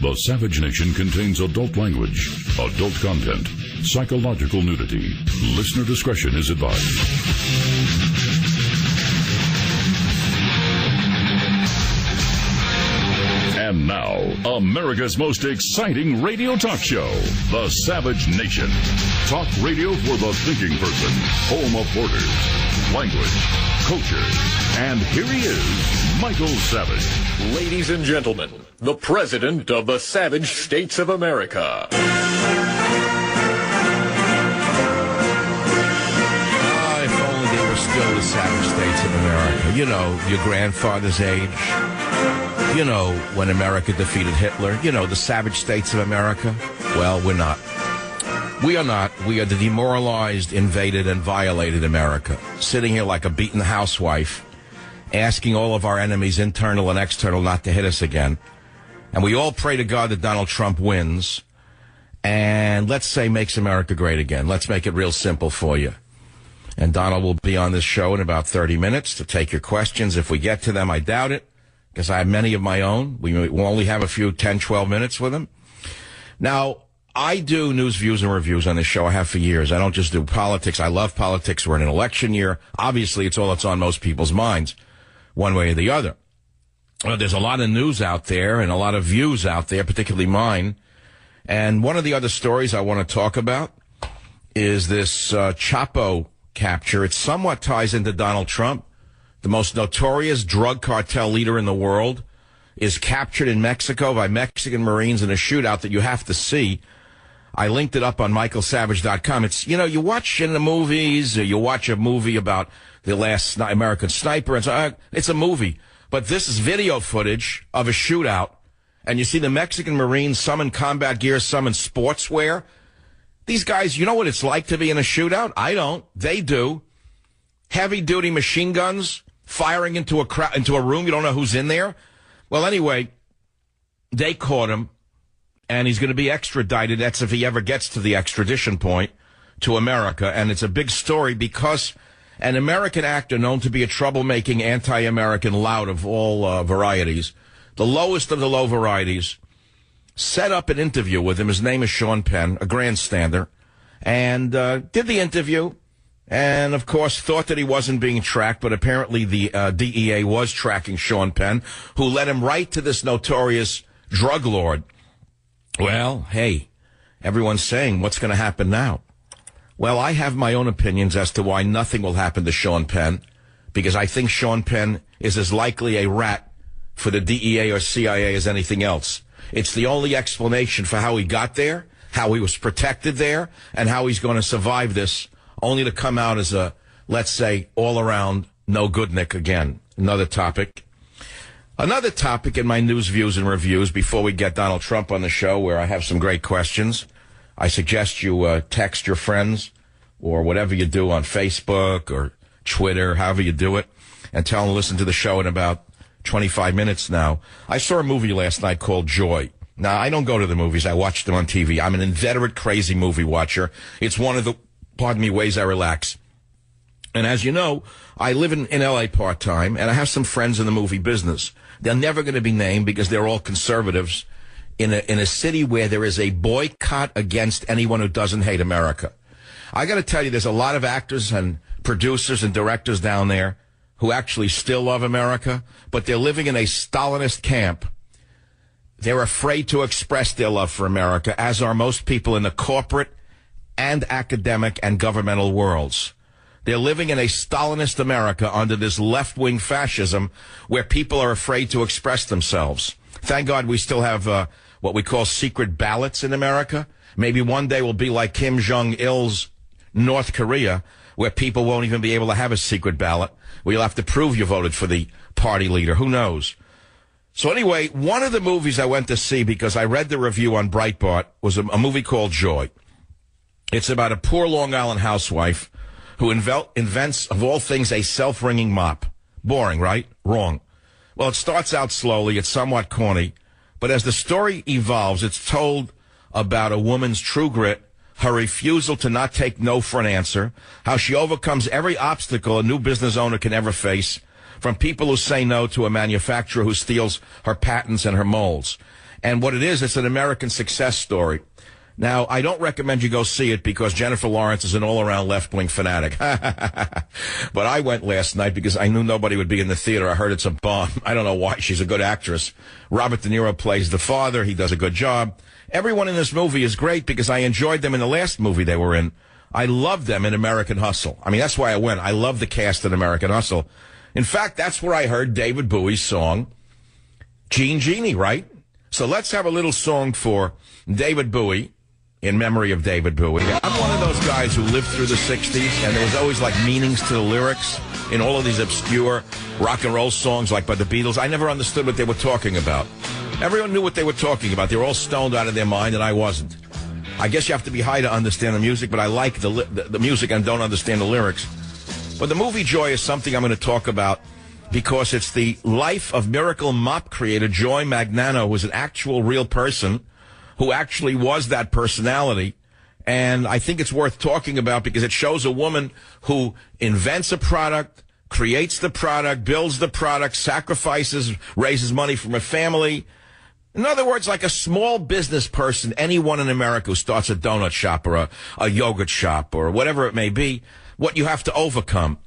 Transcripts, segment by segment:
The Savage Nation contains adult language, adult content, psychological nudity. Listener discretion is advised. And now, America's most exciting radio talk show, The Savage Nation. Talk radio for the thinking person, home of borders, language, culture. And here he is, Michael Savage. Ladies and gentlemen, the President of the Savage States of America. If only they were still the Savage States of America. You know, your grandfather's age. You know, when America defeated Hitler. You know, the Savage States of America. Well, we're not. We are not. We are the demoralized, invaded, and violated America. Sitting here like a beaten housewife, asking all of our enemies, internal and external, not to hit us again. And we all pray to God that Donald Trump wins. And let's say makes America great again. Let's make it real simple for you. And Donald will be on this show in about 30 minutes to take your questions. If we get to them, I doubt it, because I have many of my own. We will only have a few 10, 12 minutes with him. Now, I do news, views, and reviews on this show. I have for years. I don't just do politics. I love politics. We're in an election year. Obviously, it's all that's on most people's minds, one way or the other. Well, there's a lot of news out there and a lot of views out there, particularly mine. And one of the other stories I want to talk about is this Chapo capture. It somewhat ties into Donald Trump. The most notorious drug cartel leader in the world is captured in Mexico by Mexican Marines in a shootout that you have to see. I linked it up on michaelsavage.com. It's, you know, you watch in the movies, or you watch a movie about the last American sniper, and so it's a movie. But this is video footage of a shootout, and you see the Mexican Marines, some in combat gear, some in sportswear. These guys, you know what it's like to be in a shootout? I don't. They do. Heavy-duty machine guns firing into a room. You don't know who's in there. Well, anyway, they caught him, and he's going to be extradited. That's if he ever gets to the extradition point to America. And it's a big story because an American actor known to be a troublemaking, anti-American lout of all varieties, the lowest of the low varieties, set up an interview with him. His name is Sean Penn, a grandstander, and did the interview. And, of course, thought that he wasn't being tracked, but apparently the DEA was tracking Sean Penn, who led him right to this notorious drug lord. Well, hey, everyone's saying, what's going to happen now? Well, I have my own opinions as to why nothing will happen to Sean Penn, because I think Sean Penn is as likely a rat for the DEA or CIA as anything else. It's the only explanation for how he got there, how he was protected there, and how he's going to survive this, only to come out as a, let's say, all-around no-goodnik again. Another topic. Another topic in my news, views, and reviews before we get Donald Trump on the show, where I have some great questions. I suggest you text your friends or whatever you do on Facebook or Twitter, however you do it, and tell them to listen to the show in about 25 minutes now. I saw a movie last night called Joy. Now, I don't go to the movies. I watch them on TV. I'm an inveterate, crazy movie watcher. It's one of the, ways I relax. And as you know, I live in L.A. part-time, and I have some friends in the movie business. They're never going to be named because they're all conservatives in a city where there is a boycott against anyone who doesn't hate America. I got to tell you, there's a lot of actors and producers and directors down there who actually still love America, but they're living in a Stalinist camp. They're afraid to express their love for America, as are most people in the corporate and academic and governmental worlds. They're living in a Stalinist America under this left-wing fascism where people are afraid to express themselves. Thank God we still have what we call secret ballots in America. Maybe one day we'll be like Kim Jong-il's North Korea, where people won't even be able to have a secret ballot, where you'll have to prove you voted for the party leader. Who knows? So anyway, one of the movies I went to see, because I read the review on Breitbart, was a movie called Joy. It's about a poor Long Island housewife who invents, of all things, a self-wringing mop. Boring, right? Wrong. Well, it starts out slowly. It's somewhat corny. But as the story evolves, it's told about a woman's true grit, her refusal to not take no for an answer, how she overcomes every obstacle a new business owner can ever face, from people who say no to a manufacturer who steals her patents and her molds. And what it is, it's an American success story. Now, I don't recommend you go see it because Jennifer Lawrence is an all-around left-wing fanatic. But I went last night because I knew nobody would be in the theater. I heard it's a bomb. I don't know why. She's a good actress. Robert De Niro plays the father. He does a good job. Everyone in this movie is great because I enjoyed them in the last movie they were in. I loved them in American Hustle. I mean, that's why I went. I love the cast in American Hustle. In fact, that's where I heard David Bowie's song, Jean Genie, right? So let's have a little song for David Bowie, in memory of David Bowie. I'm one of those guys who lived through the 60s, and there was always, like, meanings to the lyrics in all of these obscure rock and roll songs, like by the Beatles. I never understood what they were talking about. Everyone knew what they were talking about. They were all stoned out of their mind, and I wasn't. I guess you have to be high to understand the music, but I like the music and don't understand the lyrics. But the movie Joy is something I'm going to talk about because it's the life of Miracle Mop creator Joy Magnano, who is an actual real person, who actually was that personality. And I think it's worth talking about because it shows a woman who invents a product, creates the product, builds the product, sacrifices, raises money from her family. In other words, like a small business person, anyone in America who starts a donut shop or a yogurt shop or whatever it may be, what you have to overcome.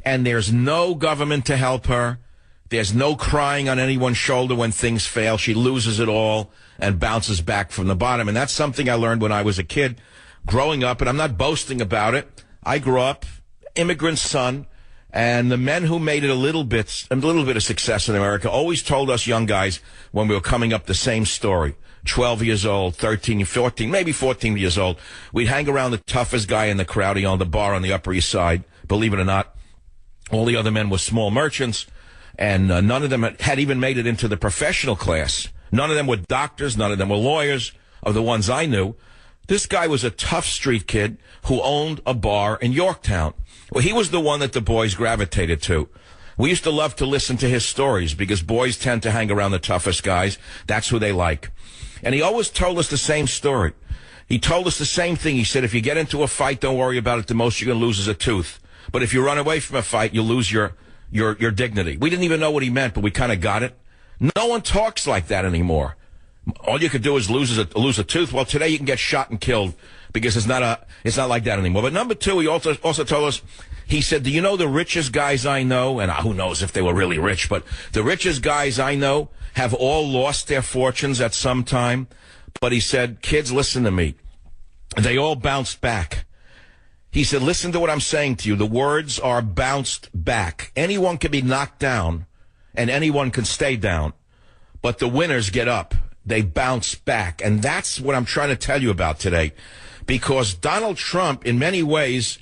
And there's no government to help her. There's no crying on anyone's shoulder when things fail. She loses it all and bounces back from the bottom. And that's something I learned when I was a kid growing up, and I'm not boasting about it. I grew up, immigrant son, and the men who made it a little bit of success in America always told us young guys when we were coming up the same story. 12 years old, 13, 14, maybe 14 years old. We'd hang around the toughest guy in the crowd. He owned a bar on the Upper East Side. Believe it or not, all the other men were small merchants, and none of them had even made it into the professional class. None of them were doctors. None of them were lawyers, of the ones I knew. This guy was a tough street kid who owned a bar in Yorktown. Well, he was the one that the boys gravitated to. We used to love to listen to his stories because boys tend to hang around the toughest guys. That's who they like. And he always told us the same story. He told us the same thing. He said, if you get into a fight, don't worry about it. The most you're going to lose is a tooth. But if you run away from a fight, you'll lose your dignity. We didn't even know what he meant, but we kind of got it. No one talks like that anymore. All you could do is lose a tooth. Well, today you can get shot and killed because it's not like that anymore. But number two, he also told us, he said, do you know the richest guys I know? And who knows if they were really rich, but the richest guys I know have all lost their fortunes at some time. But he said, kids, listen to me. They all bounced back. He said, listen to what I'm saying to you. The words are bounced back. Anyone can be knocked down and anyone can stay down, but the winners get up. They bounce back. And that's what I'm trying to tell you about today, because Donald Trump, in many ways,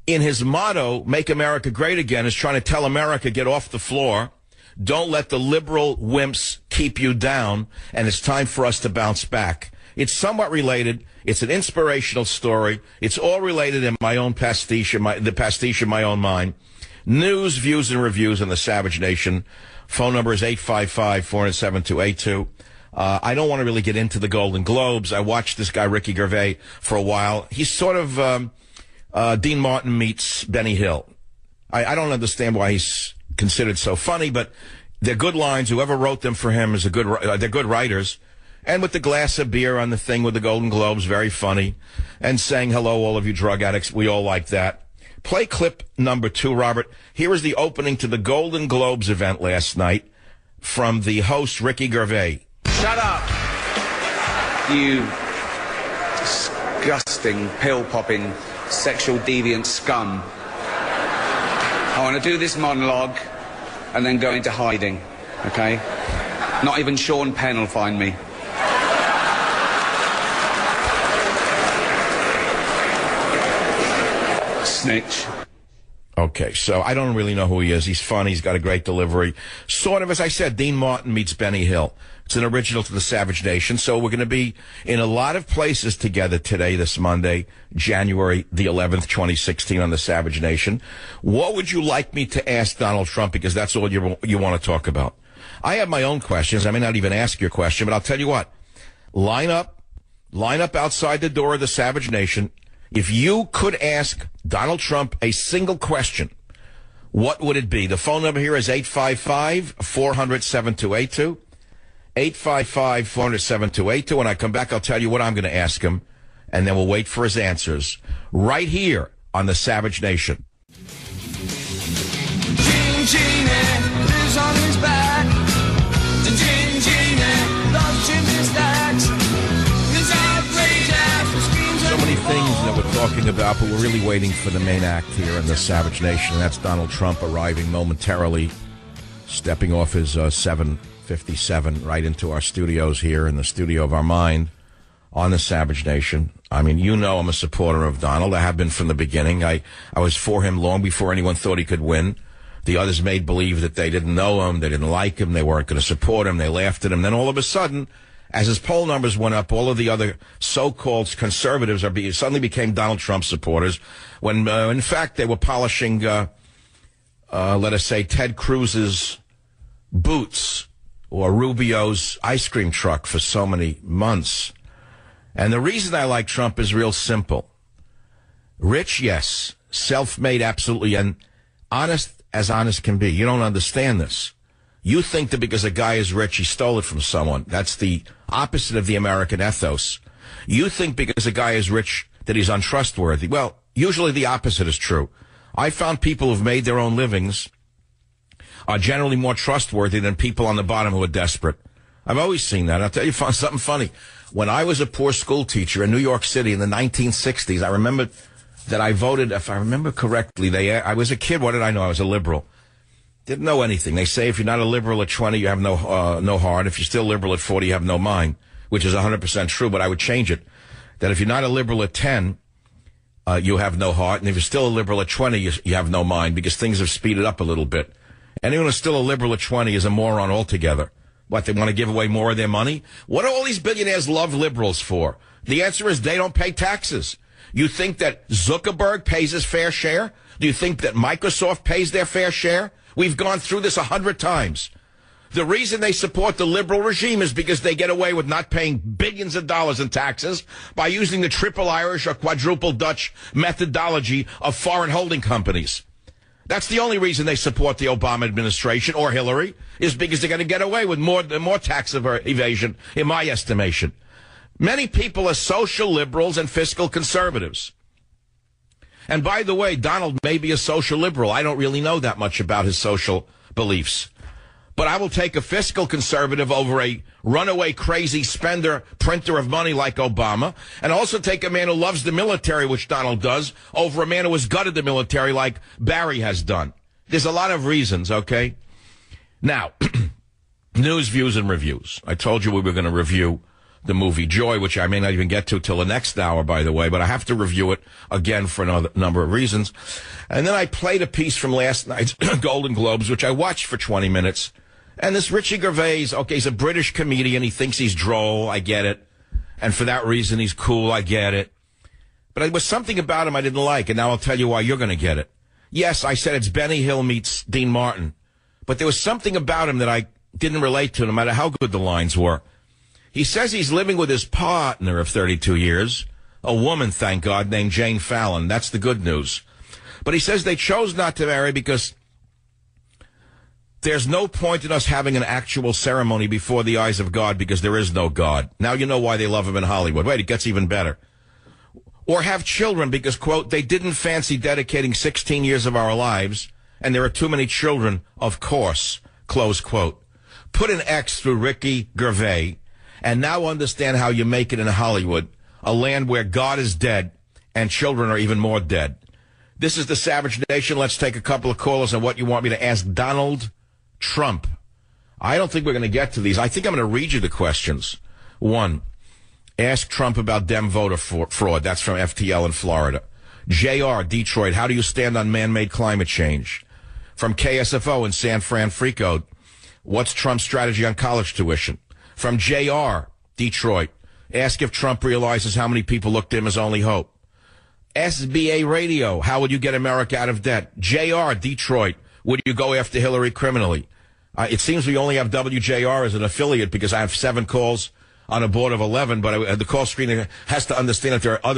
in his motto, Make America Great Again, is trying to tell America, get off the floor. Don't let the liberal wimps keep you down. And it's time for us to bounce back. It's somewhat related. It's an inspirational story. It's all related in my own pastiche, the pastiche in my own mind. News, views, and reviews on the Savage Nation. Phone number is 855-407-282. I don't want to really get into the Golden Globes. I watched this guy, Ricky Gervais, for a while. He's sort of Dean Martin meets Benny Hill. I don't understand why he's considered so funny, but they're good lines. Whoever wrote them for him is they're good writers. And with the glass of beer on the thing with the Golden Globes, very funny. And saying hello, all of you drug addicts. We all like that. Play clip number 2, Robert. Here is the opening to the Golden Globes event last night from the host, Ricky Gervais. Shut up, you disgusting, pill-popping, sexual deviant scum. I want to do this monologue and then go into hiding, okay? Not even Sean Penn will find me. Snitch. Okay, so I don't really know who he is. He's funny. He's got a great delivery. Sort of, as I said, Dean Martin meets Benny Hill. It's an original to the Savage Nation. So we're going to be in a lot of places together today, this Monday, January the 11th, 2016 on the Savage Nation. What would you like me to ask Donald Trump? Because that's all you want to talk about. I have my own questions. I may not even ask your question, but I'll tell you what. Line up outside the door of the Savage Nation. If you could ask Donald Trump a single question, what would it be? The phone number here is 855-400-7282. 855-400-7282. When I come back, I'll tell you what I'm going to ask him, and then we'll wait for his answers right here on the Savage Nation. Gene Genie lives on his back. The Gene Genie loves chimney stacks. His outrageous screams. So many things that we're talking about, but we're really waiting for the main act here in the Savage Nation, and that's Donald Trump arriving momentarily, stepping off his 757 right into our studios here in the studio of our mind on the Savage Nation. I mean, you know I'm a supporter of Donald. I have been from the beginning. I was for him long before anyone thought he could win. The others made believe that they didn't know him, they didn't like him, they weren't going to support him, they laughed at him. Then all of a sudden, as his poll numbers went up, all of the other so-called conservatives suddenly became Donald Trump supporters, when in fact they were polishing, let us say, Ted Cruz's boots or Rubio's ice cream truck for so many months. And the reason I like Trump is real simple. Rich, yes. Self-made, absolutely. And honest as honest can be. You don't understand this. You think that because a guy is rich, he stole it from someone. That's the opposite of the American ethos. You think because a guy is rich that he's untrustworthy. Well, usually the opposite is true. I found people who've made their own livings are generally more trustworthy than people on the bottom who are desperate. I've always seen that. I'll tell you something funny. When I was a poor school teacher in New York City in the 1960s, I remember that I voted, if I remember correctly, I was a kid. What did I know? I was a liberal. Didn't know anything. They say if you're not a liberal at 20, you have no heart. If you're still liberal at 40, you have no mind, which is 100% true, but I would change it. That if you're not a liberal at 10, you have no heart. And if you're still a liberal at 20, you have no mind, because things have speeded up a little bit. Anyone who's still a liberal at 20 is a moron altogether. What, they want to give away more of their money? What do all these billionaires love liberals for? The answer is they don't pay taxes. You think that Zuckerberg pays his fair share? Do you think that Microsoft pays their fair share? We've gone through this 100 times. The reason they support the liberal regime is because they get away with not paying billions of dollars in taxes by using the triple Irish or quadruple Dutch methodology of foreign holding companies. That's the only reason they support the Obama administration or Hillary, is because they're going to get away with more tax evasion, in my estimation. Many people are social liberals and fiscal conservatives. And by the way, Donald may be a social liberal. I don't really know that much about his social beliefs. But I will take a fiscal conservative over a runaway crazy spender printer of money like Obama, and also take a man who loves the military, which Donald does, over a man who has gutted the military like Barry has done. There's a lot of reasons, okay? Now, news, views, and reviews. I told you we were going to review the movie Joy, which I may not even get to till the next hour, by the way, but I have to review it again for another number of reasons. And then I played a piece from last night's Golden Globes, which I watched for 20 minutes. And this Richie Gervais, okay, he's a British comedian. He thinks he's droll. I get it. And for that reason, he's cool. I get it. But there was something about him I didn't like, and now I'll tell you why you're going to get it. Yes, I said it's Benny Hill meets Dean Martin. But there was something about him that I didn't relate to, no matter how good the lines were. He says he's living with his partner of 32 years, a woman, thank God, named Jane Fallon. That's the good news. But he says they chose not to marry because there's no point in us having an actual ceremony before the eyes of God, because there is no God. Now you know why they love him in Hollywood. Wait, it gets even better. Or have children because, quote, they didn't fancy dedicating 16 years of our lives, and there are too many children, of course, close quote. Put an X through Ricky Gervais, and now understand how you make it in Hollywood, a land where God is dead and children are even more dead. This is the Savage Nation. Let's take a couple of callers on what you want me to ask Donald Trump. I don't think we're going to get to these. I think I'm going to read you the questions. 1, ask Trump about Dem voter fraud. That's from FTL in Florida. JR, Detroit, how do you stand on man-made climate change? From KSFO in San Francisco, what's Trump's strategy on college tuition? From JR, Detroit, ask if Trump realizes how many people look to him as only hope. SBA Radio, how would you get America out of debt? JR, Detroit, would you go after Hillary criminally? It seems we only have WJR as an affiliate because I have 7 calls on a board of 11, but the call screener has to understand that there are other